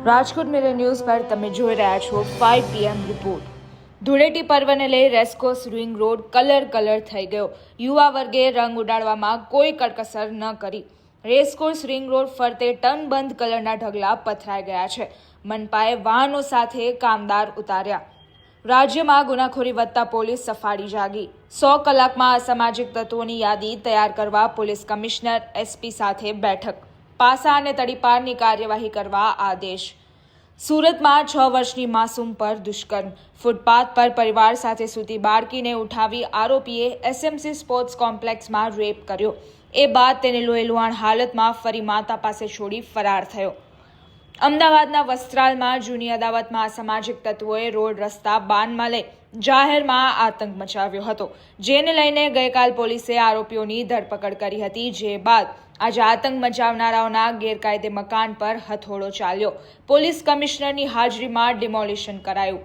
Rajkot mirror news પર તમે જોઈ રહ્યા છો 5 PM રિપોર્ટ। ધૂળેટી પર્વને લઈ રેસકોર્સ રિંગ રોડ કલર થઈ ગયો। યુવા વર્ગે રંગ ઉડાડવામાં કોઈ કડકસર ન કરી। રેસકોર્સ રિંગ રોડ ફરતે ટનબંધ કલરના ઢગલા પથરાઈ ગયા છે। મનપાએ વાહનો સાથે કામદાર ઉતાર્યા। રાજ્યમાં ગુનાખોરી વધતા પોલીસ સફાળી જાગી। 100 કલાકમાં અસામાજિક તત્વોની યાદી તૈયાર કરવા પોલીસ કમિશનર SP સાથે બેઠક। પાસા અને તડીપારની કાર્યવાહી કરવા આદેશ। સુરતમાં 6 વર્ષની માસૂમ પર દુષ્કર્મ। ફૂટપાથ પર પરિવાર સાથે સૂતી બાળકીને ઉઠાવી આરોપીએ SMC સ્પોર્ટ્સ કોમ્પ્લેક્સમાં રેપ કર્યો। એ બાદ તેને લોહીલુહાણ હાલતમાં ફરી માતા પાસે છોડી ફરાર થયો। અમદાવાદના વસ્ત્રાલમાં જૂની અદાવતમાં અસામાજિક તત્વોએ રોડ રસ્તા બાનમાં લઈ જાહેરમાં આતંક મચાવ્યો હતો, જેને લઈને ગઈકાલ પોલીસે આરોપીઓની ધરપકડ કરી હતી। જે બાદ આજે આતંક મચાવનારાઓના ગેરકાયદે મકાન પર હથોડો ચાલ્યો। પોલીસ કમિશનરની હાજરીમાં ડિમોલિશન કરાયું।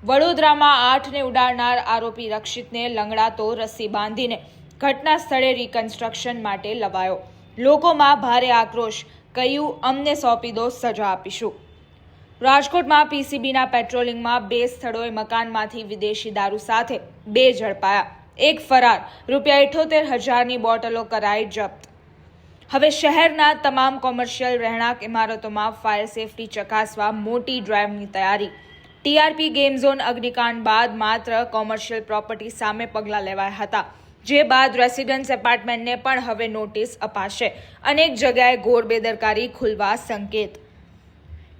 વડોદરામાં 8ને ઉડાડનાર આરોપી રક્ષિતને લંગડાતો રસ્સી બાંધીને ઘટના સ્થળે રિકન્સ્ટ્રક્શન માટે લવાયો। લોકોમાં ભારે આક્રોશ। કહ્યું, અમને સોંપી દો, સજા આપીશું। રાજકોટમાં PCBના પેટ્રોલિંગમાં 2 સ્થળોએ મકાનમાંથી વિદેશી દારૂ સાથે 2 ઝડપાયા। 1 ફરાર। ₹78,000ની બોટલો કરાઈ જપ્ત। હવે શહેરના તમામ કોમર્શિયલ રહેણાંક ઇમારતોમાં ફાયર સેફટી ચકાસવા મોટી ડ્રાઈવની તૈયારી। TRP ગેમ ઝોન અગ્નિકાંડ બાદ માત્ર કોમર્શિયલ પ્રોપર્ટી સામે પગલાં લેવાયા હતા, જે બાદ રેસિડન્સ એપાર્ટમેન્ટને પણ હવે નોટિસ અપાશે। અનેક જગ્યાએ ઘોર બેદરકારી ખુલવા સંકેત।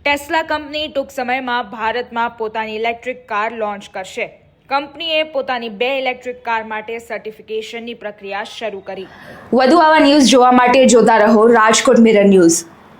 ટેસ્લા કંપની ટૂંક સમયમાં ભારતમાં પોતાની ઇલેક્ટ્રિક કાર લોન્ચ કરશે। કંપનીએ પોતાની 2 ઇલેક્ટ્રિક કાર માટે સર્ટિફિકેશનની પ્રક્રિયા શરૂ કરી। વધુ આવા ન્યૂઝ જોવા માટે જોતા રહો રાજકોટ મિરર ન્યૂઝ।